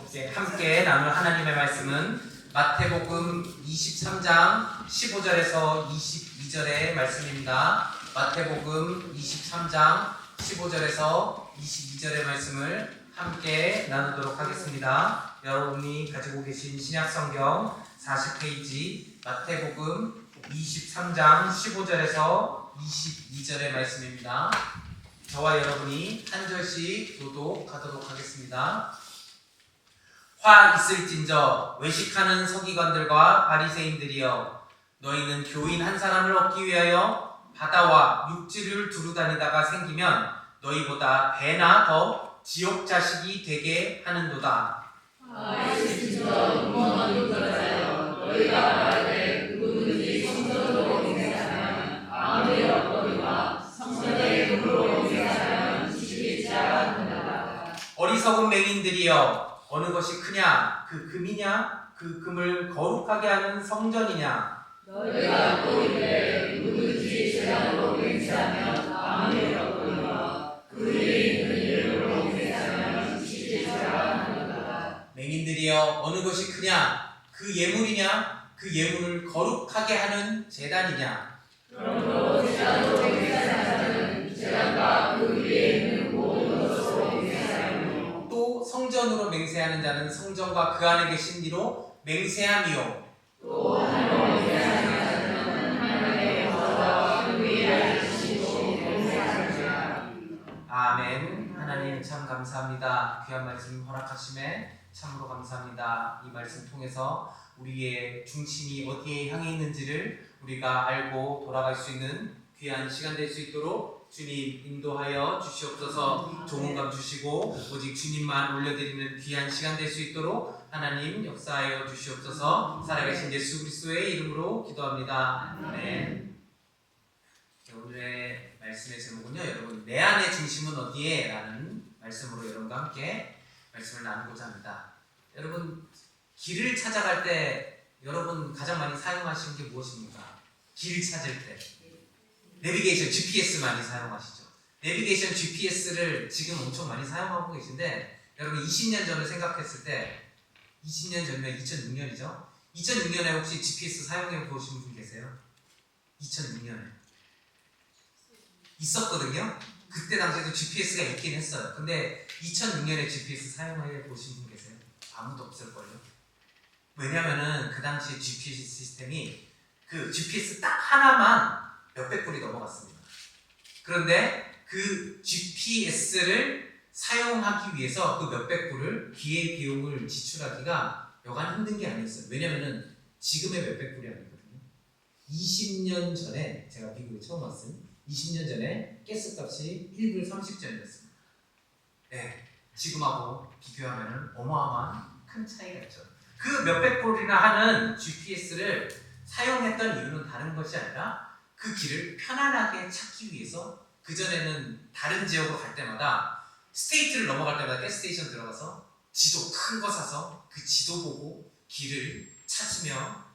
함께 나눌 하나님의 말씀은 마태복음 23장 15절에서 22절의 말씀입니다. 마태복음 23장 15절에서 22절의 말씀을 함께 나누도록 하겠습니다. 여러분이 가지고 계신 신약성경 40페이지 마태복음 23장 15절에서 22절의 말씀입니다. 저와 여러분이 한 절씩 교독하도록 하겠습니다. 화 있을진저 외식하는 서기관들과 바리새인들이여, 너희는 교인 한 사람을 얻기 위하여 바다와 육지를 두루 다니다가 생기면 너희보다 배나 더 지옥 자식이 되게 하는도다. 화 있을진저 음모는 유별자여, 너희가 말하되 누구든지 성전으로 맹세하면 아무리 얻거니와 성전의 금으로 맹세하면 지키지 않는다. 어리석은 맹인들이여, 어느 것이 크냐? 그 금이냐? 그 금을 거룩하게 하는 성전이냐? 너희가 또 이르되 누구든지 제단으로 맹세하면 아무리 얻거니와 그 위에 있는 이름으로 맹세하면 지키지 않는다. 맹인들이여, 어느 것이 크냐? 그 예물이냐? 그 예물을 거룩하게 하는 제단이냐? 그러므로 제단으로 맹세하는 자는 제단과 그 위에 있는 모든 것으로 맹세하며, 또 성전으로 맹세하는 자는 성전과 그 안에 계신 이로 맹세하며, 또 하나님으로 맹세하는 자는 하나님의 영광과 그 위에 계시고 맹세하느니라. 아멘. 하나님 참 감사합니다. 귀한 말씀 허락하심에 참으로 감사합니다. 이 말씀 통해서 우리의 중심이 어디에 향해 있는지를 우리가 알고 돌아갈 수 있는 귀한 시간 될 수 있도록 주님 인도하여 주시옵소서. 좋은 감 주시고 오직 주님만 올려드리는 귀한 시간 될 수 있도록 하나님 역사하여 주시옵소서. 살아계신 예수 그리스도의 이름으로 기도합니다. 아멘. 오늘의 말씀의 제목은요, 여러분, 내 안의 중심은 어디에? 라는 말씀으로 여러분과 함께 말씀을 나누고자 합니다. 여러분, 길을 찾아갈 때 여러분 가장 많이 사용하시는 게 무엇입니까? 길을 찾을 때 내비게이션, GPS 많이 사용하시죠. 내비게이션 GPS를 지금 엄청 많이 사용하고 계신데, 여러분 20년 전을 생각했을 때, 20년 전이면 2006년이죠. 2006년에 혹시 GPS 사용해 보신 분 계세요? 2006년에 있었거든요. 그때 당시에도 GPS가 있긴 했어요. 근데 2006년에 GPS 사용해 보신 분 계세요? 아무도 없을걸요. 왜냐면은 그 당시에 GPS 시스템이 그 GPS 딱 하나만 몇백 불이 넘어갔습니다. 그런데 그 GPS를 사용하기 위해서 그 몇백 불을 기회 비용을 지출하기가 여간 힘든 게 아니었어요. 왜냐면은 지금의 몇백 불이 아니거든요. 20년 전에 제가 미국에 처음 왔어요. 20년 전에 가스값이 1불 30전이었습니다. 네, 지금하고 비교하면 어마어마한 큰 차이가 있죠. 그 몇백 불이나 하는 GPS를 사용했던 이유는 다른 것이 아니라 그 길을 편안하게 찾기 위해서, 그전에는 다른 지역으로 갈 때마다 스테이트를 넘어갈 때마다 가스스테이션 들어가서 지도 큰 거 사서 그 지도 보고 길을 찾으며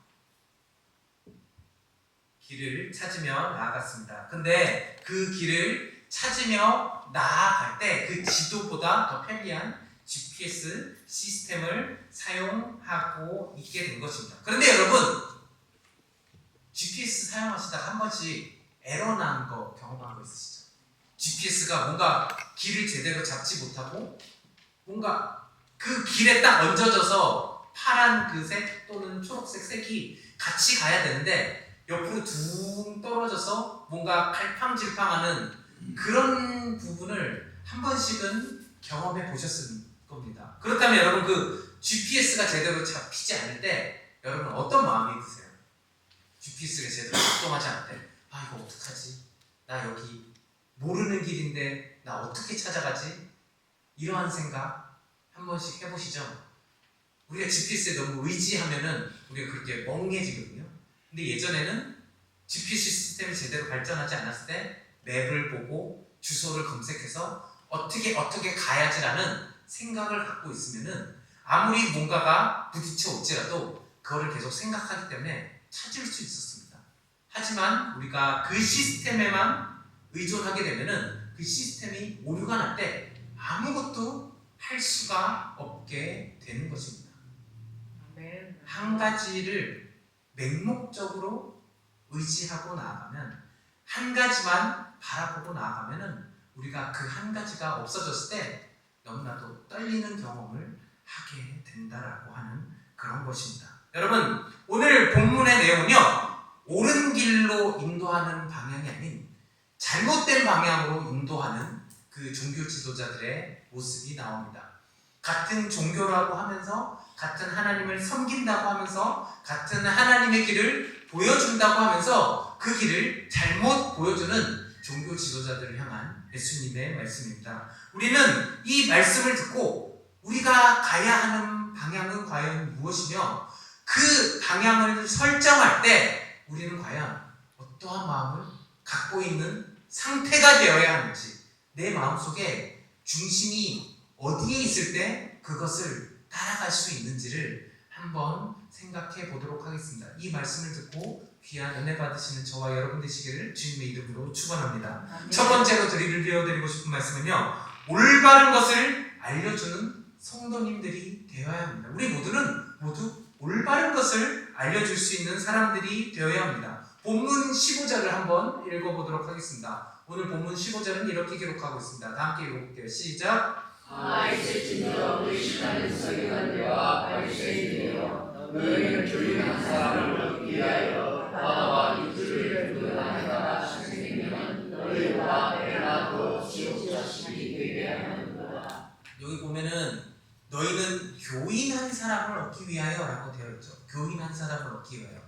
나아갔습니다. 근데 그 길을 찾으며 나아갈 때 그 지도보다 더 편리한 GPS 시스템을 사용하고 있게 된 것입니다. 그런데 여러분, GPS 사용하시다가 한 번씩 에러 난 거 경험한 거 있으시죠? GPS가 뭔가 길을 제대로 잡지 못하고 뭔가 그 길에 딱 얹어져서 파란 그 색 또는 초록색 색이 같이 가야 되는데 옆으로 둥 떨어져서 뭔가 갈팡질팡하는 그런 부분을 한 번씩은 경험해 보셨을 겁니다. 그렇다면 여러분, 그 GPS가 제대로 잡히지 않을 때 여러분 어떤 마음이 드세요? GPS가 제대로 작동하지 않을 때, 아 이거 어떡하지? 나 여기 모르는 길인데 나 어떻게 찾아가지? 이러한 생각 한 번씩 해보시죠. 우리가 GPS에 너무 의지하면은 우리가 그렇게 멍해지거든요. 근데 예전에는 GPS 시스템이 제대로 발전하지 않았을 때 맵을 보고 주소를 검색해서 어떻게 가야지라는 생각을 갖고 있으면은 아무리 뭔가가 부딪혀 올지라도 그거를 계속 생각하기 때문에 찾을 수 있었습니다. 하지만 우리가 그 시스템에만 의존하게 되면은 그 시스템이 오류가 날 때 아무것도 할 수가 없게 얻게 되는 것입니다. 아멘. 한 가지를 맹목적으로 의지하고 나아가면, 한 가지만 바라보고 나아가면은 우리가 그 한 가지가 없어졌을 때 너무나도 떨리는 경험을 하게 된다라고 하는 그런 것입니다. 여러분, 오늘 본문의 내용은요, 옳은 길로 인도하는 방향이 아닌 잘못된 방향으로 인도하는 그 종교 지도자들의 모습이 나옵니다. 같은 종교라고 하면서, 같은 하나님을 섬긴다고 하면서, 같은 하나님의 길을 보여준다고 하면서 그 길을 잘못 보여주는 종교 지도자들을 향한 예수님의 말씀입니다. 우리는 이 말씀을 듣고 우리가 가야 하는 방향은 과연 무엇이며, 그 방향을 설정할 때 우리는 과연 어떠한 마음을 갖고 있는 상태가 되어야 하는지, 내 마음속에 중심이 어디에 있을 때 그것을 따라갈 수 있는지를 한번 생각해 보도록 하겠습니다. 이 말씀을 듣고 귀한 은혜 받으시는 저와 여러분 되시기를 주님의 이름으로 축원합니다. 아멘. 첫 번째로 드리고 싶은 말씀은요, 올바른 것을 알려주는 성도님들이 되어야 합니다. 우리 모두 올바른 것을 알려줄 수 있는 사람들이 되어야 합니다. 본문 15절을 한번 읽어보도록 하겠습니다. 오늘 본문 15절은 이렇게 기록하고 있습니다. 다 함께 읽어볼게요. 시작. 아이스친저 의식하는 서기관들과 바리새인이여, 너희는 교훈한 사람을 얻기 위하여 바다와 이들을 구원하다가 생기면 너희와 내가 더 지옥자식이 되게 하는도다. 여기 보면은 너희는 교인한 사람을 얻기 위하여 라고 되어 있죠. 교인한 사람을 얻기 위하여.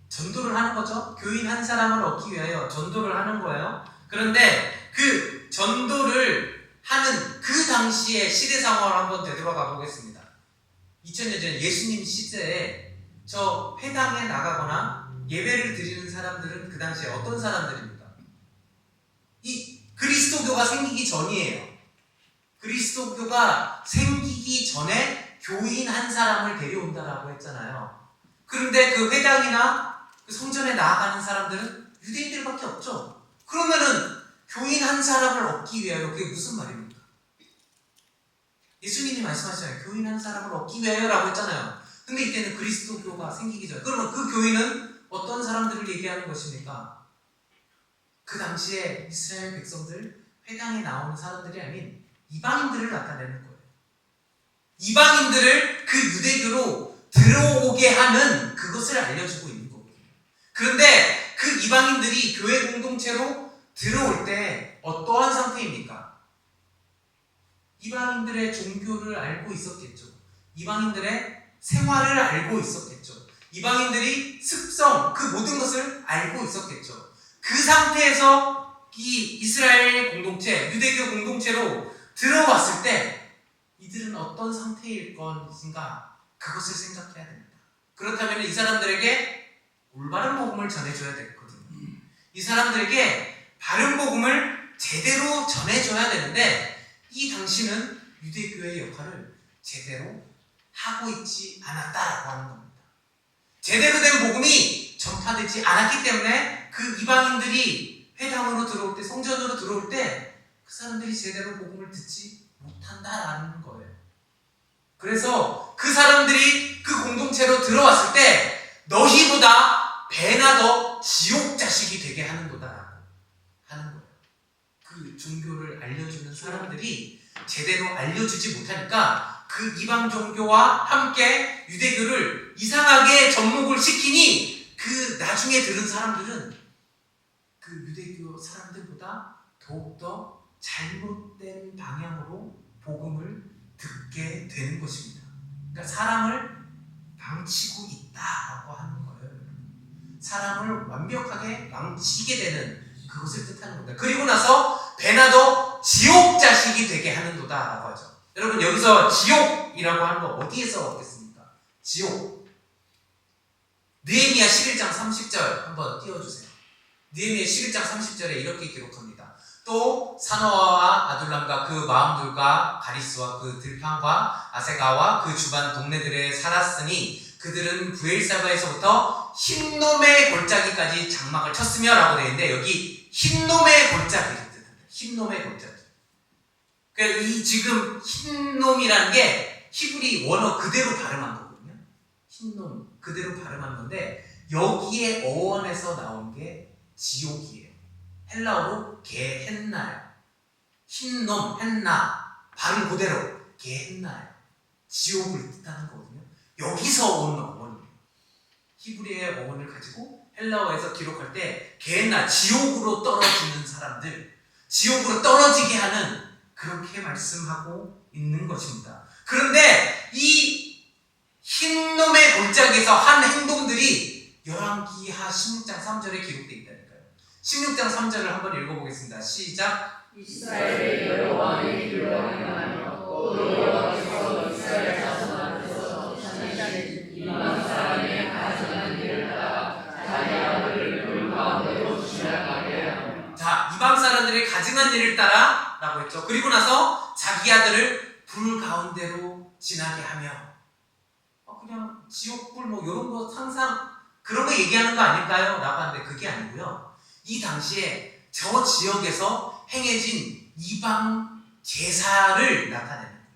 전도를 하는 거죠. 교인한 사람을 얻기 위하여 전도를 하는 거예요. 그런데 그 전도를 하는 그 당시의 시대 상황을 한번 되돌아가 보겠습니다. 2000년 전 예수님 시대에 저 회당에 나가거나 예배를 드리는 사람들은 그 당시에 어떤 사람들입니까? 이 그리스도교가 생기기 전이에요. 그리스도교가 생기기 전에 교인 한 사람을 데려온다라고 했잖아요. 그런데 그 회당이나 그 성전에 나아가는 사람들은 유대인들밖에 없죠. 그러면은 교인 한 사람을 얻기 위하여, 그게 무슨 말입니까? 예수님이 말씀하셨잖아요. 교인 한 사람을 얻기 위하여라고 했잖아요. 근데 이때는 그리스도교가 생기기 전. 그러면 그 교인은 어떤 사람들을 얘기하는 것입니까? 그 당시에 이스라엘 백성들, 회당에 나오는 사람들이 아닌 이방인들을 나타내는 거예요. 이방인들을 그 유대교로 들어오게 하는 그것을 알려주고 있는 거거든요. 그런데 그 이방인들이 교회 공동체로 들어올 때 어떠한 상태입니까? 이방인들의 종교를 알고 있었겠죠. 이방인들의 생활을 알고 있었겠죠. 이방인들이 습성, 그 모든 것을 알고 있었겠죠. 그 상태에서 이 이스라엘 공동체, 유대교 공동체로 들어왔을 때 이들은 어떤 상태일 것인가, 그것을 생각해야 됩니다. 그렇다면 이 사람들에게 올바른 복음을 전해줘야 되거든요. 이 사람들에게 바른 복음을 제대로 전해줘야 되는데, 이 당시는 유대교의 역할을 제대로 하고 있지 않았다라고 하는 겁니다. 제대로 된 복음이 전파되지 않았기 때문에 그 이방인들이 회당으로 들어올 때, 성전으로 들어올 때 그 사람들이 제대로 복음을 듣지 못한다라는 거예요. 그래서 그 사람들이 그 공동체로 들어왔을 때 너희보다 배나 더 지옥 자식이 되게 하는도다라고 하는 거예요. 그 종교를 알려주는 사람들이 제대로 알려주지 못하니까 그 이방 종교와 함께 유대교를 이상하게 접목을 시키니, 그 나중에 들은 사람들은 그 유대교 사람들보다 더욱더 잘못된 방향으로 복음을 듣게 되는 것입니다. 그러니까 사람을 망치고 있다라고 하는 거예요. 사람을 완벽하게 망치게 되는 그것을 뜻하는 겁니다. 그리고 나서 배나도 지옥 자식이 되게 하는도다라고 하죠. 여러분, 여기서 지옥이라고 하는 거 어디에서 얻겠습니까? 지옥. 느헤미야 11장 30절 한번 띄워주세요. 느헤미야 11장 30절에 이렇게 기록합니다. 또 사노아와 아둘람과 그 마음들과 가리스와 그 들판과 아세가와 그 주반 동네들에 살았으니 그들은 부엘사바에서부터 흰놈의 골짜기까지 장막을 쳤으며 라고 되어 있는데, 여기 흰놈의 골짜기를 뜻합니다. 흰놈의 골짜기. 그러니까 이 지금 흰놈이라는 게 히브리 원어 그대로 발음한 거거든요. 흰놈 그대로 발음한 건데 여기에 어원에서 나온 게 지옥이에요. 헬라어로 게헨나예요. 흰놈, 헨나 발음 그대로 게헨나예요. 지옥을 뜻하는 거거든요. 여기서 온 어원이에요. 히브리의 어원을 가지고 헬라어에서 기록할 때 게헨나, 지옥으로 떨어지는 사람들, 지옥으로 떨어지게 하는, 그렇게 말씀하고 있는 것입니다. 그런데 이 흰놈의 골짜기에서 한 행동들이 열왕기하 16장 3절에 기록되어 있다니까요. 16장 3절을 한번 읽어보겠습니다. 시작. 이스라엘의 여러 왕의 길로 행하며 또 여호와께서 이스라엘 자손 앞에서 찾으신 이방 사람의 가증한 일을 따라 자기 아들을 불 가운데로 지나가게 하며. 자, 이방 사람들의 가증한 일을 따라 라고 했죠. 그리고 나서 자기 아들을 불 가운데로 지나게 하며, 그냥 지옥불 뭐 이런 거 상상 그런 거 얘기하는 거 아닐까요? 라고 하는데 그게 아니고요. 이 당시에 저 지역에서 행해진 이방 제사를 나타내는 거예요.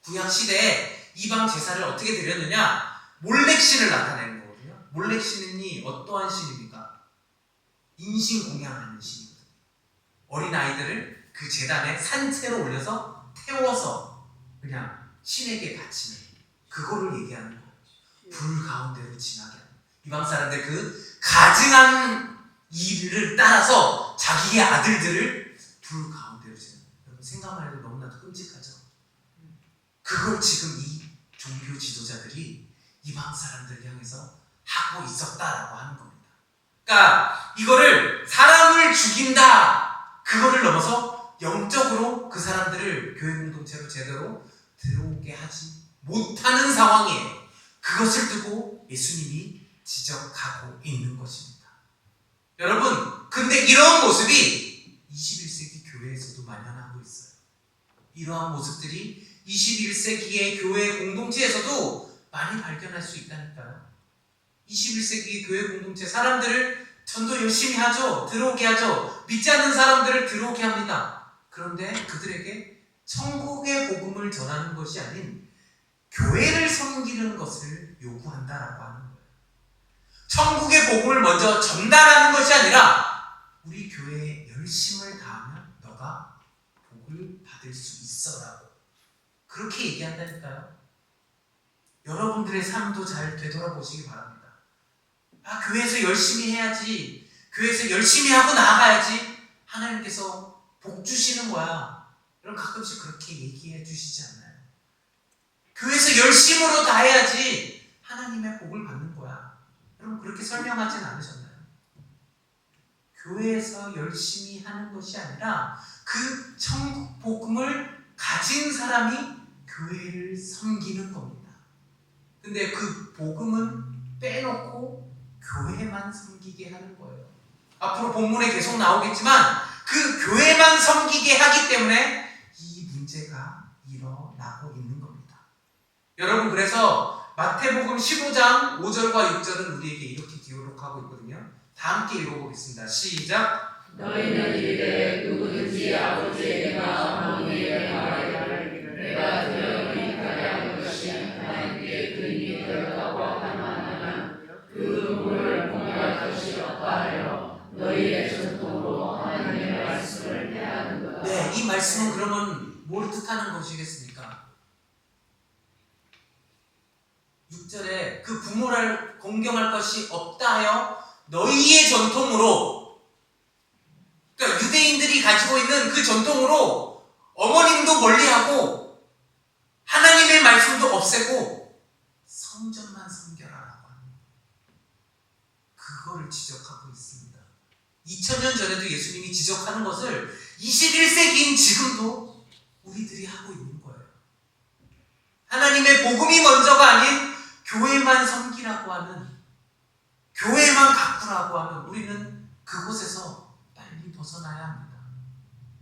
구약 시대에 이방 제사를 어떻게 드렸느냐? 몰렉신을 나타내는 거거든요. 몰렉신이 어떠한 신입니까? 인신 공양하는 신이거든요. 어린 아이들을 그 제단에 산채로 올려서 태워서 그냥 신에게 바치는, 그거를 얘기하는 거예요. 불 가운데로 지나게 하는. 이방 사람들 그 가증한 일을 따라서 자기의 아들들을 불 가운데로 지나는. 여러분 생각만 해도 너무나도 끔찍하죠. 그걸 지금 이 종교 지도자들이 이방 사람들을 향해서 하고 있었다라고 하는 겁니다. 그러니까 이거를 사람을 죽인다, 그거를 넘어서 영적으로 그 사람들을 교회 공동체로 제대로 들어오게 하지 못하는 상황이에요. 그것을 두고 예수님이 지적하고 있는 것입니다. 여러분, 근데 이런 모습이 21세기 교회에서도 만연하고 있어요. 이러한 모습들이 21세기의 교회 공동체에서도 많이 발견할 수 있다니까요. 21세기 교회 공동체 사람들을 전도 열심히 하죠. 들어오게 하죠. 믿지 않는 사람들을 들어오게 합니다. 그런데 그들에게 천국의 복음을 전하는 것이 아닌 교회를 섬기는 것을 요구한다라고 하는 거예요. 천국의 복음을 먼저 전달하는 것이 아니라 우리 교회에 열심을 다하면 너가 복을 받을 수 있어라고 그렇게 얘기한다니까요. 여러분들의 삶도 잘 되돌아보시기 바랍니다. 교회에서 열심히 해야지, 교회에서 열심히 하고 나아가야지 하나님께서 복 주시는 거야. 여러분 가끔씩 그렇게 얘기해 주시지 않나요? 교회에서 열심으로 다 해야지 하나님의 복을 받는 거야. 여러분 그렇게 설명하진 않으셨나요? 교회에서 열심히 하는 것이 아니라 그 천국 복음을 가진 사람이 교회를 섬기는 겁니다. 근데 그 복음은 빼놓고 교회만 섬기게 하는 거예요. 앞으로 본문에 계속 나오겠지만 그 교회만 섬기게 하기 때문에 이 문제가 일어나고 있는 겁니다. 여러분 그래서 마태복음 15장 5절과 6절은 우리에게 이렇게 기록하고 있거든요. 다 함께 읽어보겠습니다. 시작. 너희는 이르되 누구든지 아버지에게나 어머니에게 말하기를 내가 들어 의인하게 한 것이 하나님께 근이 되었다고 하면 그 물을 공유할 것이 없다 하여 너희의 전통으로 하나님의 말씀을 해하는도다. 네, 이 말씀은 그러면 뭘 뜻하는 것이겠습니까? 6절에 그 부모를 공경할 것이 없다 하여 너희의 전통으로, 그러니까 유대인들이 가지고 있는 그 전통으로 어머님도 멀리하고 하나님의 말씀도 없애고 성전만 섬겨라라고 하는 그거를 지적하고 있습니다. 2000년 전에도 예수님이 지적하는 것을 21세기인 지금도 우리들이 하고 있는 거예요. 하나님의 복음이 먼저가 아닌 교회만 섬기라고 하는, 교회만 가꾸라고 하는 우리는 그곳에서 빨리 벗어나야 합니다.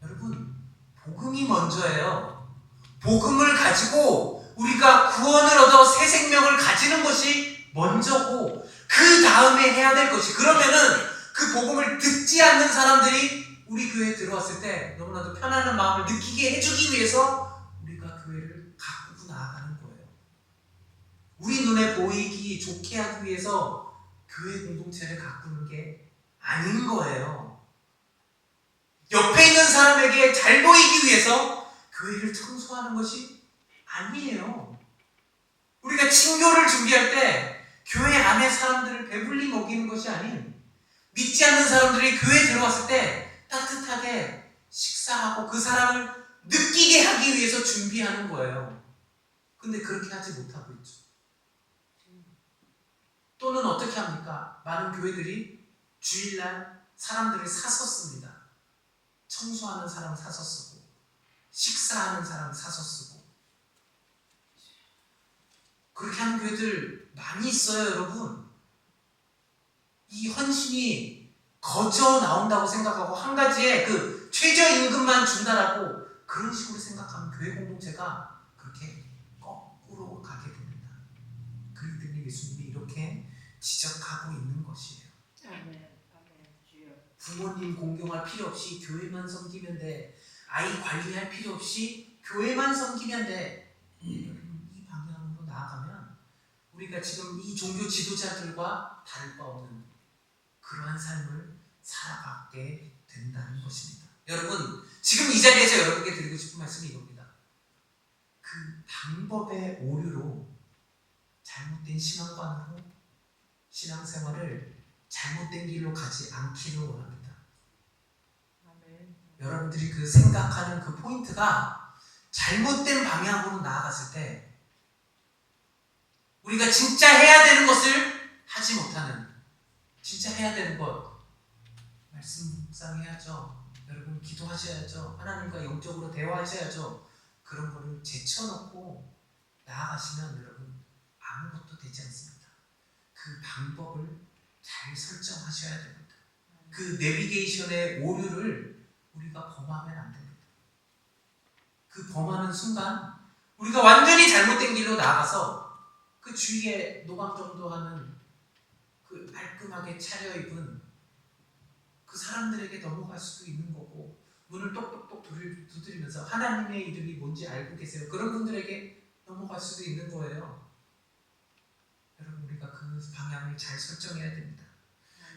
여러분, 복음이 먼저예요. 복음을 가지고 우리가 구원을 얻어 새 생명을 가지는 것이 먼저고 그 다음에 해야 될 것이, 그러면은 그 복음을 듣지 않는 사람들이 우리 교회에 들어왔을 때 너무나도 편안한 마음을 느끼게 해주기 위해서 우리가 교회를 가꾸고 나아가는 거예요. 우리 눈에 보이기 좋게 하기 위해서 교회 공동체를 가꾸는 게 아닌 거예요. 옆에 있는 사람에게 잘 보이기 위해서 교회를 청소하는 것이 아니에요. 우리가 친교를 준비할 때 교회 안에 사람들을 배불리 먹이는 것이 아닌, 믿지 않는 사람들이 교회에 들어왔을 때 따뜻하게 식사하고 그 사람을 느끼게 하기 위해서 준비하는 거예요. 근데 그렇게 하지 못하고 있죠. 또는 어떻게 합니까? 많은 교회들이 주일날 사람들을 사서 씁니다. 청소하는 사람 사서 쓰고, 식사하는 사람 사서 쓰고. 그렇게 하는 교회들 많이 있어요, 여러분. 이 헌신이 거저 나온다고 생각하고 한 가지의 그 최저임금만 준다라고 그런 식으로 생각하면 교회 공동체가 그렇게 거꾸로 가게 됩니다. 그렇기 때문에 예수님이 이렇게 지적하고 있는 것이에요. 부모님 공경할 필요 없이 교회만 섬기면 돼. 아이 관리할 필요 없이 교회만 섬기면 돼. 이 방향으로 나아가면 우리가 지금 이 종교 지도자들과 다를 바 없는 그러한 삶을 살아가게 된다는 것입니다. 여러분, 지금 이 자리에서 여러분께 드리고 싶은 말씀이 이겁니다. 그 방법의 오류로 잘못된 신앙관으로 신앙생활을 잘못된 길로 가지 않기를 원합니다. 여러분들이 그 생각하는 그 포인트가 잘못된 방향으로 나아갔을 때 우리가 진짜 해야 되는 것을 하지 못하는, 진짜 해야 되는 것, 말씀 묵상해야죠. 여러분 기도하셔야죠. 하나님과 영적으로 대화하셔야죠. 그런 거를 제쳐놓고 나아가시면 여러분 아무것도 되지 않습니다. 그 방법을 잘 설정하셔야 됩니다. 그 내비게이션의 오류를 우리가 범하면 안 됩니다. 그 범하는 순간 우리가 완전히 잘못된 길로 나아가서 그 주위에 노방정도하는 그 깔끔하게 차려입은 그 사람들에게 넘어갈 수도 있는 거고, 문을 똑똑똑 두드리면서 하나님의 이름이 뭔지 알고 계세요? 그런 분들에게 넘어갈 수도 있는 거예요. 여러분 우리가 그 방향을 잘 설정해야 됩니다.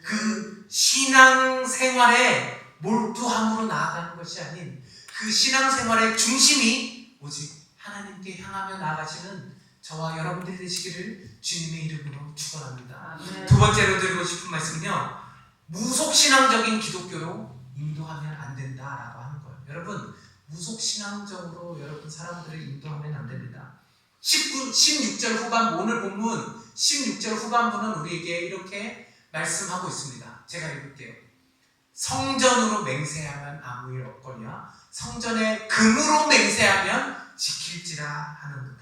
그 신앙생활에 몰두함으로 나아가는 것이 아닌 그 신앙생활의 중심이 오직 하나님께 향하며 나아가시는 저와 여러분들이 되시기를 주님의 이름으로 축원합니다. 두 번째로 드리고 싶은 말씀은요, 무속신앙적인 기독교로 인도하면 안 된다라고 하는 거예요. 여러분 무속신앙적으로 여러분 사람들을 인도하면 안 됩니다. 16절 후반부, 오늘 본문 16절 후반부는 우리에게 이렇게 말씀하고 있습니다. 제가 읽을게요. 성전으로 맹세하면 아무 일 없거니와 성전에 금으로 맹세하면 지킬지라 하는도다.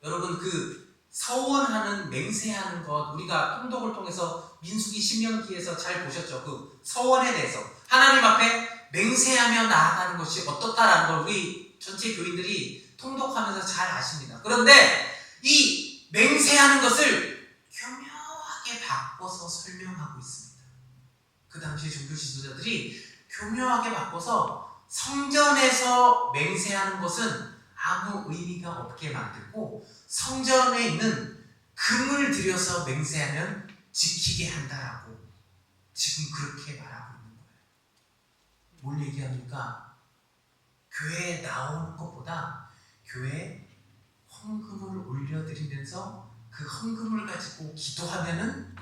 여러분 그 서원하는, 맹세하는 것, 우리가 통독을 통해서 민수기 신명기에서 잘 보셨죠? 그 서원에 대해서 하나님 앞에 맹세하며 나아가는 것이 어떻다라는 걸 우리 전체 교인들이 통독하면서 잘 아십니다. 그런데 이 맹세하는 것을 교묘하게 바꿔서 설명하고 있습니다. 그 당시 종교 지도자들이 교묘하게 바꿔서 성전에서 맹세하는 것은 아무 의미가 없게 만들고 성전에 있는 금을 들여서 맹세하면 지키게 한다라고 지금 그렇게 말하고 있는 거예요. 뭘 얘기합니까? 교회에 나오는 것보다 교회에 헌금을 올려드리면서 그 헌금을 가지고 기도하면은,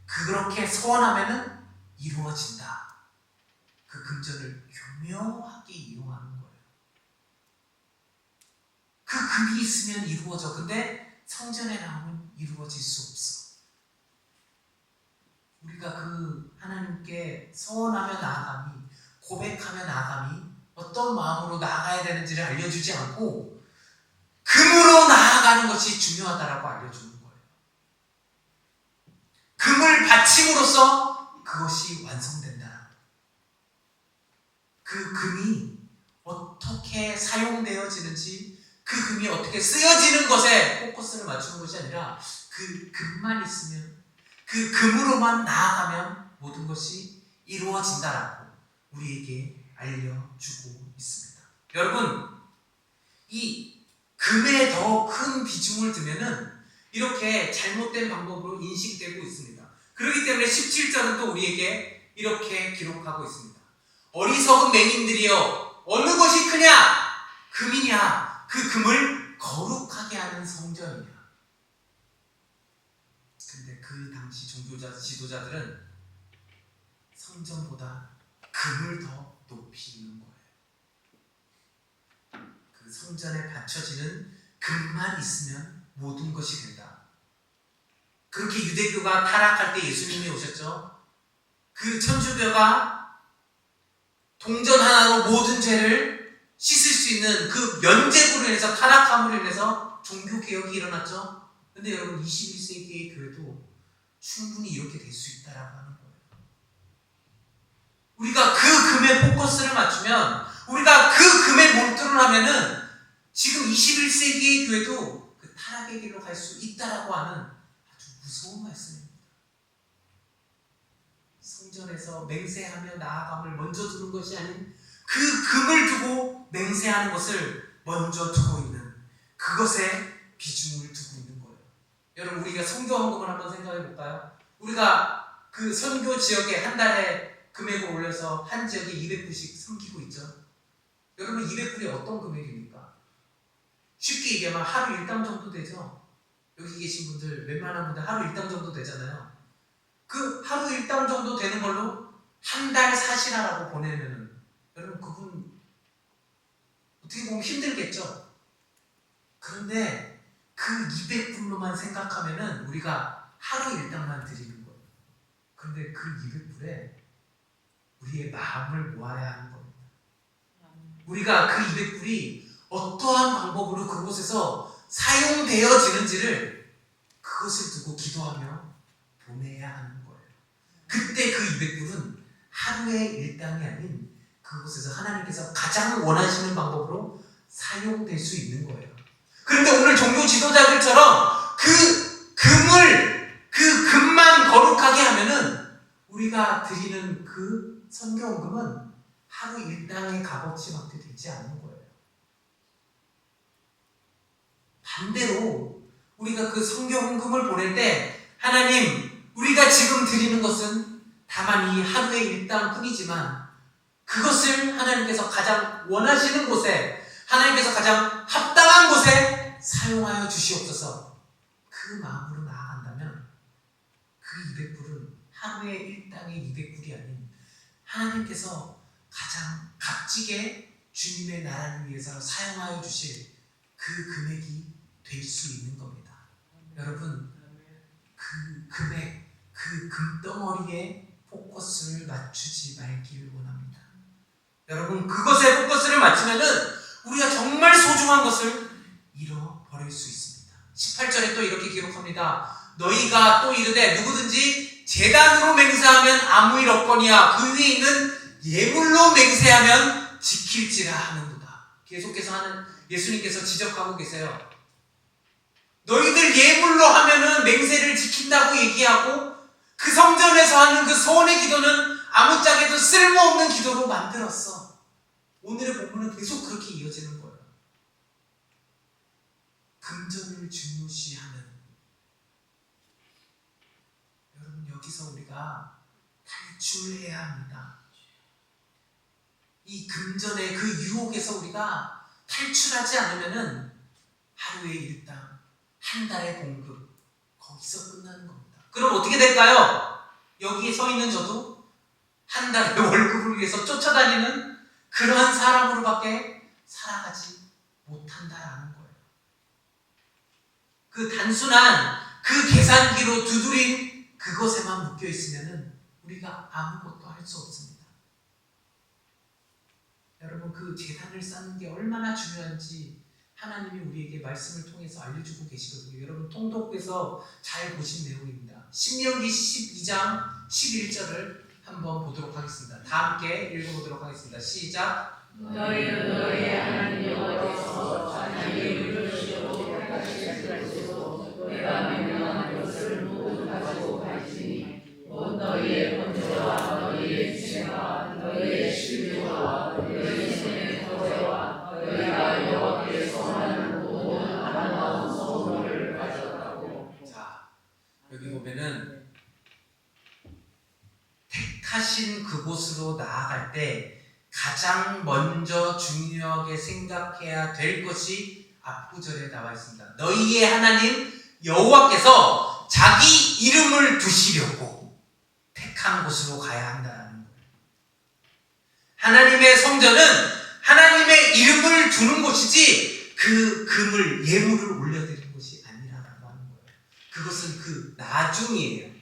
그렇게 소원하면은 이루어진다. 그 금전을 교묘하게 이용하는 거예요. 그 금이 있으면 이루어져. 근데 성전에 나오면 이루어질 수 없어. 우리가 그 하나님께 서원하며 나아감이, 고백하며 나아감이 어떤 마음으로 나아가야 되는지를 알려주지 않고 금으로 나아가는 것이 중요하다라고 알려주는 거예요. 금을 바침으로써 그것이 완성된다. 그 금이 어떻게 사용되어지는지, 그 금이 어떻게 쓰여지는 것에 포커스를 맞추는 것이 아니라 그 금만 있으면, 그 금으로만 나아가면 모든 것이 이루어진다라고 우리에게 알려주고 있습니다. 여러분, 이 금에 더 큰 비중을 두면은 이렇게 잘못된 방법으로 인식되고 있습니다. 그렇기 때문에 17절은 또 우리에게 이렇게 기록하고 있습니다. 어리석은 맹인들이여, 어느 것이 크냐? 금이냐? 그 금을 거룩하게 하는 성전이냐? 근데 그 당시 지도자들은 성전보다 금을 더 높이는 거예요. 그 성전에 바쳐지는 금만 있으면 모든 것이 된다. 그렇게 유대교가 타락할 때 예수님이 오셨죠. 그 천주교가 동전 하나로 모든 죄를 씻을 수 있는 그 면죄부로 인해서, 타락함으로 인해서 종교개혁이 일어났죠. 근데 여러분, 21세기의 교회도 충분히 이렇게 될 수 있다라고 하는 거예요. 우리가 그 금에 포커스를 맞추면, 우리가 그 금에 몰두를 하면은 지금 21세기의 교회도 그 타락의 길로 갈 수 있다라고 하는 아주 무서운 말씀입니다. 성전에서 맹세하며 나아감을 먼저 두는 것이 아닌 그 금을 두고 맹세하는 것을 먼저 두고 있는, 그것에 비중을 두고 있는 거예요. 여러분, 우리가 선교 헌금을 한번 생각해 볼까요? 우리가 그 선교 지역에 한 달에 금액을 올려서 한 지역에 200불씩 섬기고 있죠. 여러분, 200불이 어떤 금액입니까? 쉽게 얘기하면 하루 일당 정도 되죠. 여기 계신 분들, 웬만한 분들 하루 일당 정도 되잖아요. 그 하루 일당 정도 되는 걸로 한 달 사시라라고 보내면은, 여러분, 그분 어떻게 보면 힘들겠죠. 그런데 그 200불로만 생각하면은 우리가 하루 일당만 드리는 거예요. 그런데 그 200불에 우리의 마음을 모아야 하는 겁니다. 우리가 그 200불이 어떠한 방법으로 그곳에서 사용되어지는지를, 그것을 두고 기도하며 보내야 하는 거예요. 그때 그 200불은 하루의 일당이 아닌 그곳에서 하나님께서 가장 원하시는 방법으로 사용될 수 있는 거예요. 그런데 오늘 종교 지도자들처럼 그 금만 거룩하게 하면은 우리가 드리는 그 선교헌금은 하루 일당의 값어치밖에 되지 않는 거예요. 반대로 우리가 그 선교헌금을 보낼 때, 하나님, 우리가 지금 드리는 것은 다만 이 하루의 일당 뿐이지만 그것을 하나님께서 가장 원하시는 곳에, 하나님께서 가장 합당한 곳에 사용하여 주시옵소서. 그 마음으로 나아간다면 그 200불은 하루의 일당의 200불이 아닌 하나님께서 가장 값지게 주님의 나라를 위해서 사용하여 주실 그 금액이 될 수 있는 겁니다. 여러분, 그 금액, 그 금덩어리에 포커스를 맞추지 말기를 원합니다. 여러분, 그것에 포커스를 맞추면은 우리가 정말 소중한 것을 잃어버릴 수 있습니다. 18절에 또 이렇게 기록합니다. 너희가 또 이르되 누구든지 제단으로 맹세하면 아무 일 없거니와 그 위에 있는 예물로 맹세하면 지킬지라 하는도다. 계속해서 예수님께서 지적하고 계세요. 너희들 예물로 하면은 맹세를 지킨다고 얘기하고, 그 성전에서 하는 그 소원의 기도는 아무짝에도 쓸모없는 기도로 만들었어. 오늘의 본문은 계속 그렇게 이어지는 거예요. 금전을 중요시하는, 여러분, 여기서 우리가 탈출해야 합니다. 이 금전의 그 유혹에서 우리가 탈출하지 않으면은 하루의 일당, 한 달의 공급, 거기서 끝나는 겁니다. 그럼 어떻게 될까요? 여기에 서 있는 저도 한 달의 월급을 위해서 쫓아다니는 그러한 사람으로밖에 살아가지 못한다라는 거예요. 그 단순한 그 계산기로 두드린 그것에만 묶여 있으면은 우리가 아무것도 할 수 없습니다. 여러분, 그 재단을 쌓는 게 얼마나 중요한지 하나님이 우리에게 말씀을 통해서 알려주고 계시거든요. 여러분, 통독에서 잘 보신 내용입니다. 신명기 12장 11절을 한번 보도록 하겠습니다. 다 함께 읽어보도록 하겠습니다. 시작. 너희는 너희의 하나님 여호와께서 자기 이름을 지키고 가르칠 것이고 내가 명령한 것을 모두 가지고 갈지니 곧 너희의 번제와 너희의 하신 그곳으로 나아갈 때 가장 먼저 중요하게 생각해야 될 것이 앞구절에 나와 있습니다. 너희의 하나님 여호와께서 자기 이름을 두시려고 택한 곳으로 가야 한다는 거예요. 하나님의 성전은 하나님의 이름을 두는 곳이지 그 금을 예물을 올려드리는 곳이 아니라고 하는 거예요. 그것은 그 나중이에요.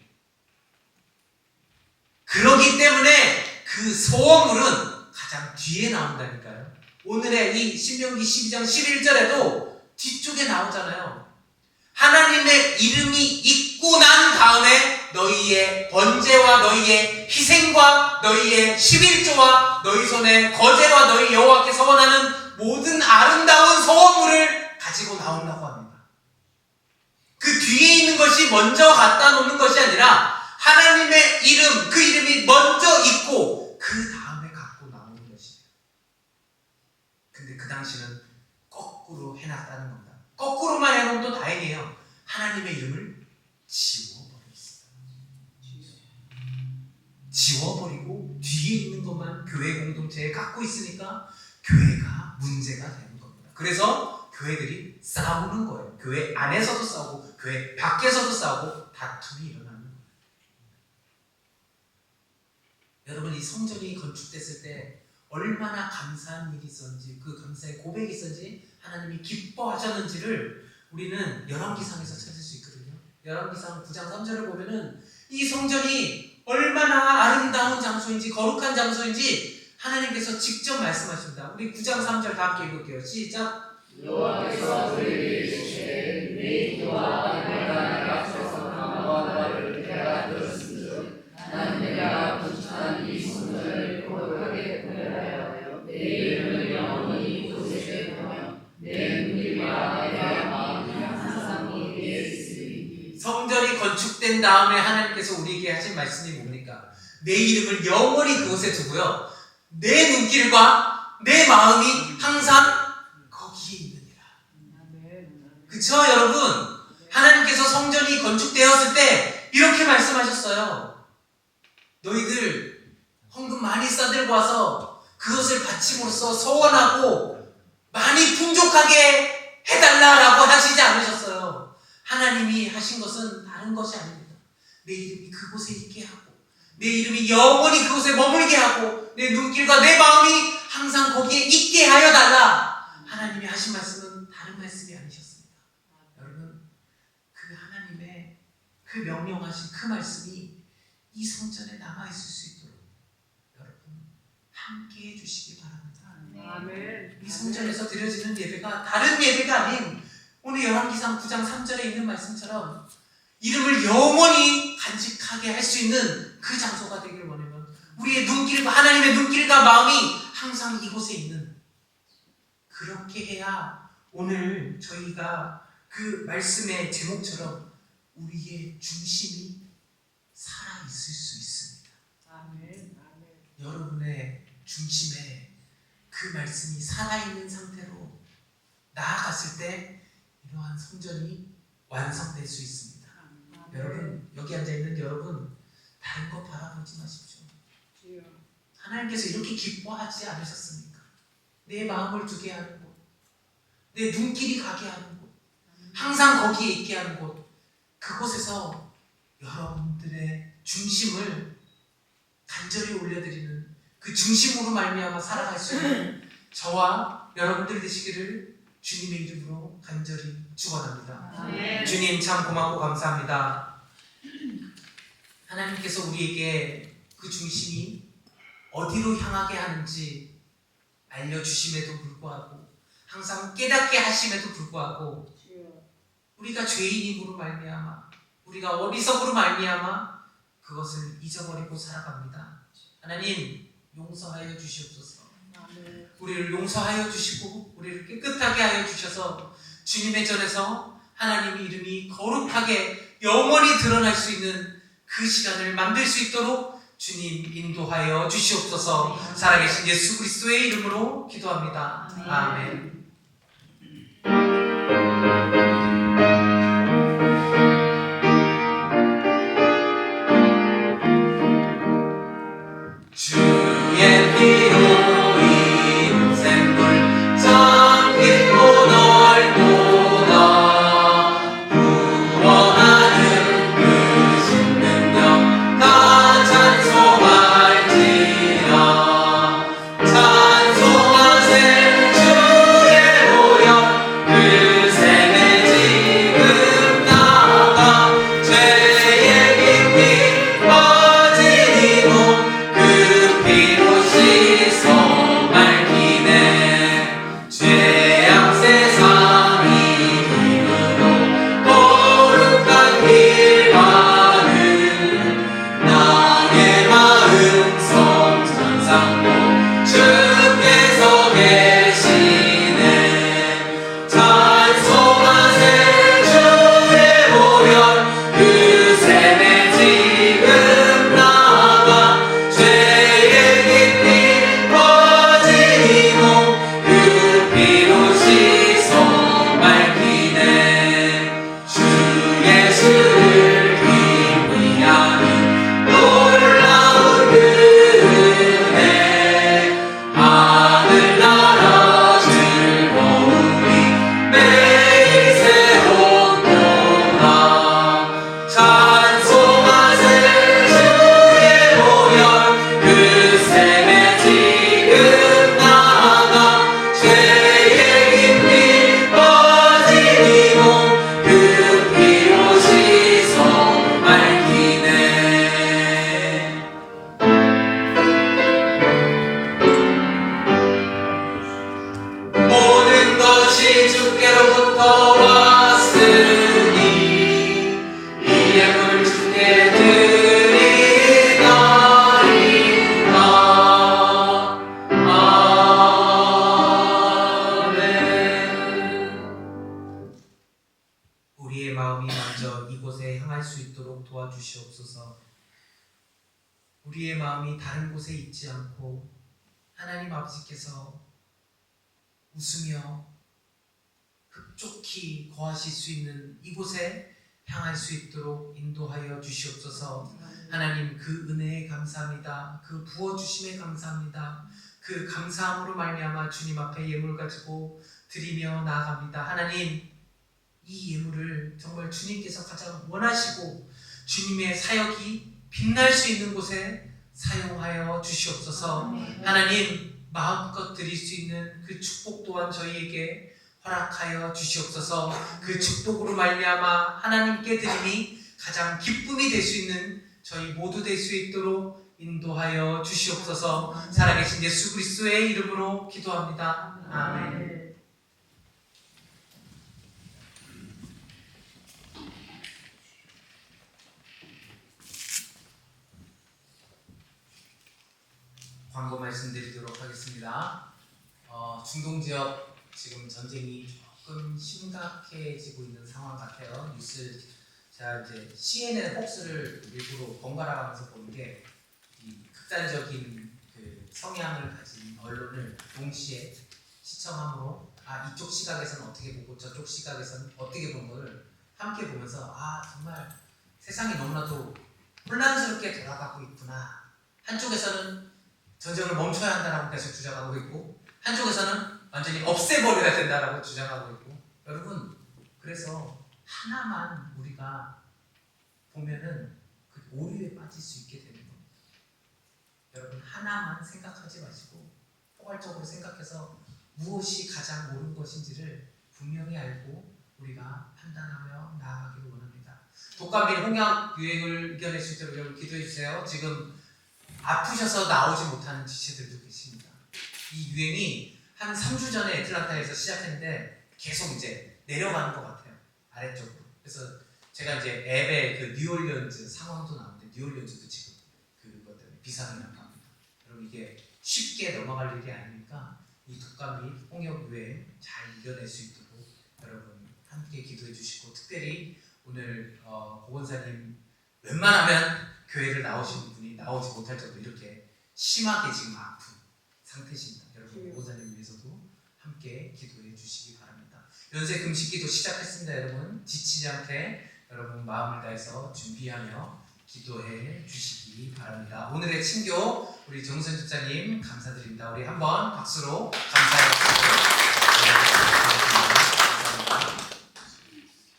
그렇기 때문에 그 소원물은 가장 뒤에 나온다니까요. 오늘의 이 신명기 12장 11절에도 뒤쪽에 나오잖아요. 하나님의 이름이 있고 난 다음에 너희의 번제와 너희의 희생과 너희의 11조와 너희 손의 거제와 너희 여호와께 원하는 모든 아름다운 소원물을 가지고 나온다고 합니다. 그 뒤에 있는 것이 먼저 갖다 놓는 것이 아니라 하나님의 이름, 그 이름이 먼저 있고 그 다음에 갖고 나오는 것이에요. 근데 그 당시는 거꾸로 해놨다는 겁니다. 거꾸로만 해놓으면 또 다행이에요. 하나님의 이름을 지워버렸어요. 지워버리고 뒤에 있는 것만 교회 공동체에 갖고 있으니까 교회가 문제가 되는 겁니다. 그래서 교회들이 싸우는 거예요. 교회 안에서도 싸우고 교회 밖에서도 싸우고 다툼이 일어나는 거예요. 여러분, 이 성전이 건축됐을 때 얼마나 감사한 일이 있었는지, 그 감사의 고백이 있었는지, 하나님이 기뻐하셨는지를 우리는 열왕기상에서 찾을 수 있거든요. 열왕기상 9장 3절을 보면은 이 성전이 얼마나 아름다운 장소인지 거룩한 장소인지 하나님께서 직접 말씀하십니다. 우리 9장 3절 다 함께 읽을게요. 시작. 여호와께서 우리에게 이르시되 네 기와 내가 앞서서 나와 나를 내가 들었은즉 나는 내가 건축한 이 성전을 거룩하게 구별하여 내 이름을 영원히 이곳에 두며 내 눈길과 내 마음이 항상 거기에 있으리니. 성전이 건축된 다음에 하나님께서 우리에게 하신 말씀이 뭡니까? 내 이름을 영원히 그곳에 두고요, 내 눈길과 내 마음이 항상 거기에 있느니라. 그쵸, 여러분? 하나님께서 성전이 건축되었을 때 이렇게 말씀하셨어요. 너희들 헌금 많이 싸들고 와서 그것을 바침으로써 소원하고 많이 풍족하게 해달라라고 하시지 않으셨어요. 하나님이 하신 것은 다른 것이 아닙니다. 내 이름이 그곳에 있게 하고 내 이름이 영원히 그곳에 머물게 하고 내 눈길과 내 마음이 항상 거기에 있게 하여 달라. 하나님이 하신 말씀은 다른 말씀이 아니셨습니다. 여러분, 그 하나님의 그 명령하신 그 말씀이 이 성전에 남아있을 수 있도록 여러분 함께 해주시기 바랍니다. 아멘. 이 성전에서 드려지는 예배가 다른 예배가 아닌 오늘 열왕기상 9장 3절에 있는 말씀처럼 이름을 영원히 간직하게 할 수 있는 그 장소가 되기를 원하면 우리의 눈길과 하나님의 눈길과 마음이 항상 이곳에 있는, 그렇게 해야 오늘 저희가 그 말씀의 제목처럼 우리의 중심이 살아있을 수 있습니다. 아멘. 아멘. 여러분의 중심에 그 말씀이 살아있는 상태로 나아갔을 때 이러한 성전이 완성될 수 있습니다. 여러분, 여기 앉아있는 여러분, 다른 것 바라보지 마십시오. 하나님께서 이렇게 기뻐하지 않으셨습니까? 내 마음을 두게 하는 곳, 내 눈길이 가게 하는 곳, 항상 거기에 있게 하는 곳, 그곳에서 여러분들의 중심을 간절히 올려드리는 그 중심으로 말미암아 살아갈 수 있는 저와 여러분들 되시기를 주님의 이름으로 간절히 축원합니다. 아멘. 주님 참 고맙고 감사합니다. 하나님께서 우리에게 그 중심이 어디로 향하게 하는지 알려주심에도 불구하고 항상 깨닫게 하심에도 불구하고 우리가 죄인임으로 말미암아 우리가 어리석으로 말미암아 그것을 잊어버리고 살아갑니다. 하나님 용서하여 주시옵소서. 우리를 용서하여 주시고 우리를 깨끗하게 하여 주셔서 주님의 전에서 하나님의 이름이 거룩하게 영원히 드러날 수 있는 그 시간을 만들 수 있도록 주님 인도하여 주시옵소서. 살아계신 예수 그리스도의 이름으로 기도합니다. 아멘. 마음이 먼저 이곳에 향할 수 있도록 도와주시옵소서. 우리의 마음이 다른 곳에 있지 않고 하나님 아버지께서 웃으며 흡족히 거하실 수 있는 이곳에 향할 수 있도록 인도하여 주시옵소서. 하나님, 그 은혜에 감사합니다. 그 부어주심에 감사합니다. 그 감사함으로 말미암아 주님 앞에 예물 가지고 드리며 나아갑니다. 하나님, 이 예물을 정말 주님께서 가장 원하시고 주님의 사역이 빛날 수 있는 곳에 사용하여 주시옵소서. 하나님, 마음껏 드릴 수 있는 그 축복 또한 저희에게 허락하여 주시옵소서. 그 축복으로 말미암아 하나님께 드림이 가장 기쁨이 될 수 있는 저희 모두 될 수 있도록 인도하여 주시옵소서. 살아계신 예수 그리스도의 이름으로 기도합니다. 아멘. 광고 말씀드리도록 하겠습니다. 중동 지역 지금 전쟁이 조금 심각해지고 있는 상황 같아요. 뉴스 제가 이제 CNN 폭스를 일부러 번갈아 가면서 보는 게 이 극단적인 그 성향을 가진 언론을 동시에 시청함으로 이쪽 시각에서는 어떻게 보고 저쪽 시각에서는 어떻게 보는 것을 함께 보면서 정말 세상이 너무나도 혼란스럽게 돌아가고 있구나. 한쪽에서는 전쟁을 멈춰야 한다라고 계속 주장하고 있고 한쪽에서는 완전히 없애버려야 된다라고 주장하고 있고, 여러분, 그래서 하나만 우리가 보면은 그 오류에 빠질 수 있게 되는 겁니다. 여러분, 하나만 생각하지 마시고 포괄적으로 생각해서 무엇이 가장 옳은 것인지를 분명히 알고 우리가 판단하며 나아가기를 원합니다. 독감 및 홍역 유행을 이겨낼 수 있도록 여러분 기도해 주세요. 지금 아프셔서 나오지 못하는 지체들도 계십니다. 이 유행이 한 3주 전에 애틀란타에서 시작했는데 계속 이제 내려가는 것 같아요. 아래쪽으로. 그래서 제가 이제 앱에 그 뉴올리언즈 상황도 나오는데 뉴올리언즈도 지금 그것 때문에 비상이 난답니다. 여러분, 이게 쉽게 넘어갈 일이 아니니까 이 독감 및 홍역 유행 잘 이겨낼 수 있도록 여러분 함께 기도해 주시고, 특별히 오늘 고건사님 웬만하면 교회를 나오시는 분이 나오지 못할 정도로 이렇게 심하게 지금 아픈 상태십니다. 여러분, 고건사님 위해서도 함께 기도해 주시기 바랍니다. 연세 금식기도 시작했습니다. 여러분, 지치지 않게 여러분 마음을 다해서 준비하며 기도해 주시기 바랍니다. 오늘의 친교 우리 정선 집사님 감사드립니다. 우리 한번 박수로 감사해 주시기.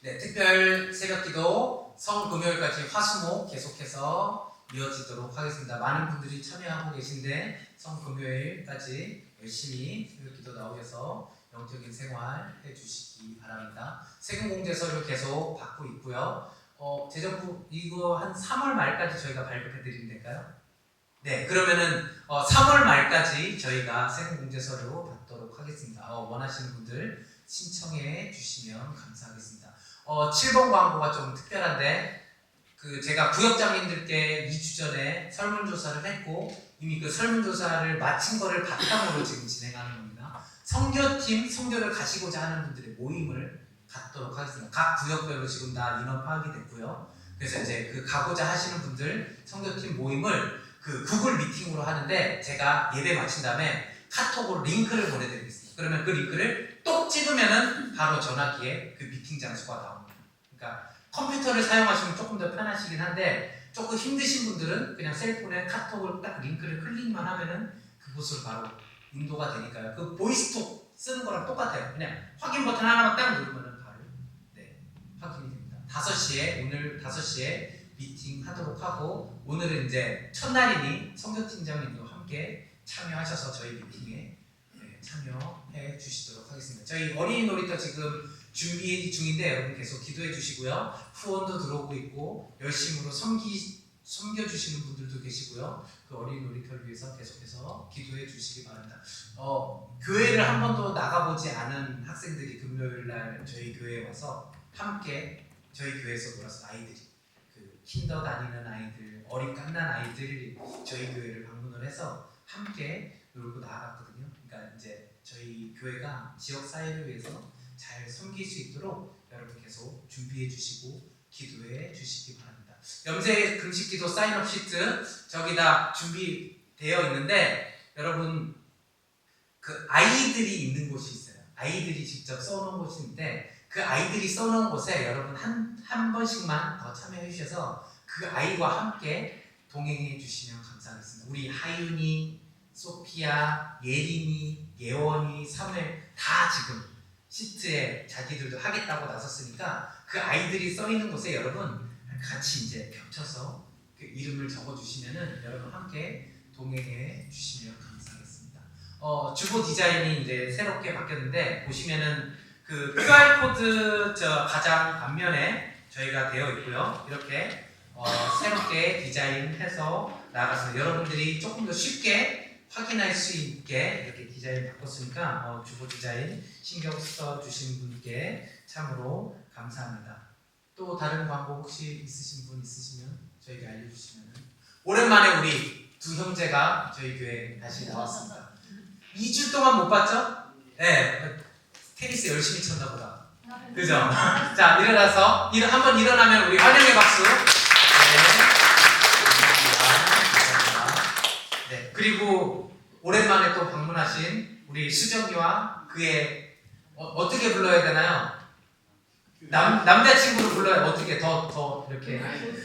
네, 특별 새벽기도 성금요일까지 화수목 계속해서 이어지도록 하겠습니다. 많은 분들이 참여하고 계신데 성금요일까지 열심히 새벽기도 나오셔서 영적인 생활 해주시기 바랍니다. 세금공제서를 계속 받고 있고요. 재정부 이거 한 3월 말까지 저희가 발급해 드리면 될까요? 네, 그러면은 3월 말까지 저희가 세금공제서류 받도록 하겠습니다. 원하시는 분들 신청해 주시면 감사하겠습니다. 7번 광고가 좀 특별한데, 제가 구역장님들께 2주 전에 설문조사를 했고 이미 그 설문조사를 마친 거를 바탕으로 지금 진행하는 겁니다. 선교팀, 선교를 가시고자 하는 분들의 모임을 갖도록 하겠습니다. 각 구역별로 지금 다 인원 파악이 됐고요. 그래서 이제 그 가고자 하시는 분들 선교팀 모임을 그 구글 미팅으로 하는데, 제가 예배 마친 다음에 카톡으로 링크를 보내드리겠습니다. 그러면 그 링크를 똑 찍으면은 바로 전화기에 그 미팅 장소가 나옵니다. 그러니까 컴퓨터를 사용하시면 조금 더 편하시긴 한데, 조금 힘드신 분들은 그냥 셀폰에 카톡을 딱 링크를 클릭만 하면은 그곳으로 바로 인도가 되니까요. 그 보이스톡 쓰는 거랑 똑같아요. 그냥 확인 버튼 하나만 딱 누르면은 바로 확인이 됩니다. 5시에 오늘 5시에 미팅 하도록 하고, 오늘은 이제 첫날이니 선교팀장님도 함께 참여하셔서 저희 미팅에 참여해 주시도록 하겠습니다. 저희 어린이 놀이터 지금 준비 중인데 여러분 계속 기도해 주시고요. 후원도 들어오고 있고 열심으로 섬겨주시는 분들도 계시고요. 그 어린이 놀이터를 위해서 계속해서 기도해 주시기 바랍니다. 교회를 한 번도 나가보지 않은 학생들이 금요일날 저희 교회에 와서 함께 저희 교회에서 놀아서 아이들이 그 킨더 다니는 아이들, 어린 갓난 아이들이 저희 교회를 방문을 해서 함께 놀고 나아갔거든요. 그러니까 이제 저희 교회가 지역 사회를 위해서 잘 섬길 수 있도록 여러분 계속 준비해 주시고 기도해 주시기 바랍니다. 염세 금식기도 사인업 시트 저기다 준비되어 있는데 여러분 그 아이들이 있는 곳이 있어요. 아이들이 직접 써놓은 곳이 있는데 그 아이들이 써놓은 곳에 여러분 한 번씩만 더 참여해 주셔서 그 아이와 함께 동행해 주시면 감사하겠습니다. 우리 하윤이, 소피아, 예린이, 예원이, 사무엘 다 지금 시트에 자기들도 하겠다고 나섰으니까 그 아이들이 써 있는 곳에 여러분 같이 이제 겹쳐서 그 이름을 적어주시면은 여러분 함께 동행해 주시면 감사하겠습니다. 주보 디자인이 이제 새롭게 바뀌었는데 보시면은 그 QR 코드 저 가장 앞면에 저희가 되어 있고요. 이렇게 새롭게 디자인해서 나가서 여러분들이 조금 더 쉽게 확인할 수 있게 이렇게 디자인 바꿨으니까 주보 디자인 신경 써주신 분께 참으로 감사합니다. 또 다른 광고 혹시 있으신 분 있으시면 저에게 알려주시면 오랜만에 우리 두 형제가 저희 교회에 다시 나왔습니다. 2주 동안 못 봤죠? 네, 테니스 열심히 쳤나 보다. 그죠? 자, 일어나서 한번 일어나면 우리 환영의 박수. 네, 그리고 오랜만에 또 방문하신 우리 수정이와 그의 어떻게 불러야 되나요? 남자친구를 불러야 어떻게 더 이렇게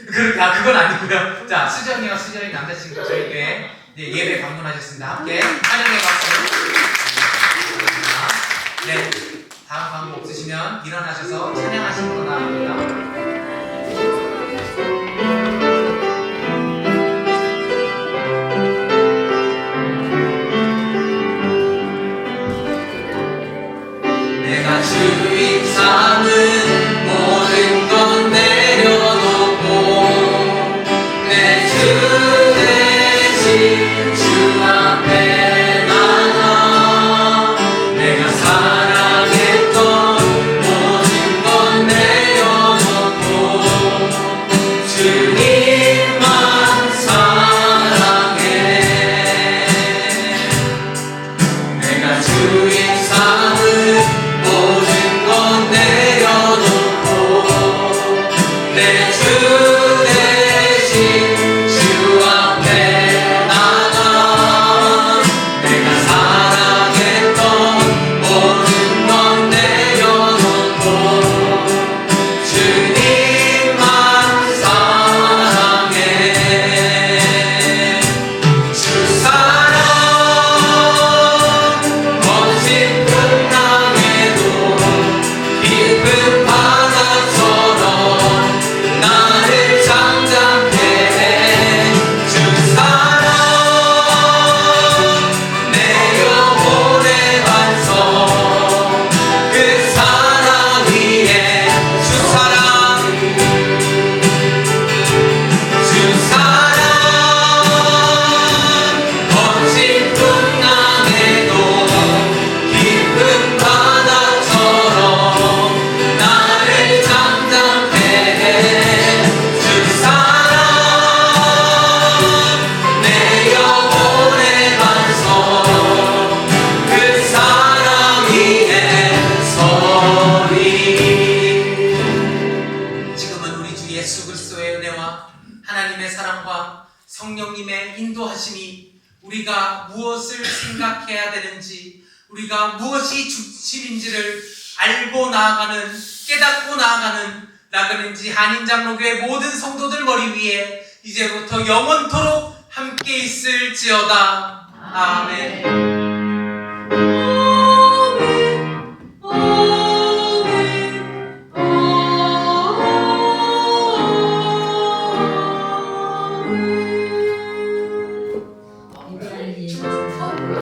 그건 아니고요. 자, 수정이와 수정이 남자친구 저희 교회 예배 방문하셨습니다. 함께 환영의 박수. 네, 다음 광고 없으시면 일어나셔서 찬양하시는 나갑니다. 내가 주인 삼은 모든 건 내려놓고 내 주 대신 주 앞에 나가 내가 사랑했던 모든 건 내려놓고 주님만 사랑해 내가 주인 삼은 모든 건 내려놓고 내 주 대신 주 앞에 나가 내가 사랑했던 모든 건 내려놓고 주님만 사랑해 주 사랑 멋진 풍랑에도 깊은 바다처럼 나를 잠잠케 해 주 사랑 내 영혼의 반석 그 사랑 위에 주 사랑 멋진 풍랑에도 깊은 바다처럼 나를 잠잠케 해 주 사랑 내 영혼의 반석 그 사랑 위에 서리 지금은 우리 주 예수 그리스도의 은혜와 하나님의 사랑과 성령님의 인도하심이 우리가 무엇을 생각해야 되는지 우리가 무엇이 중심인지를 알고 나아가는 깨닫고 나아가는 나그는지 한인장로교회 모든 성도들 머리 위에 이제부터 영원토록 함께 있을지어다. 아멘.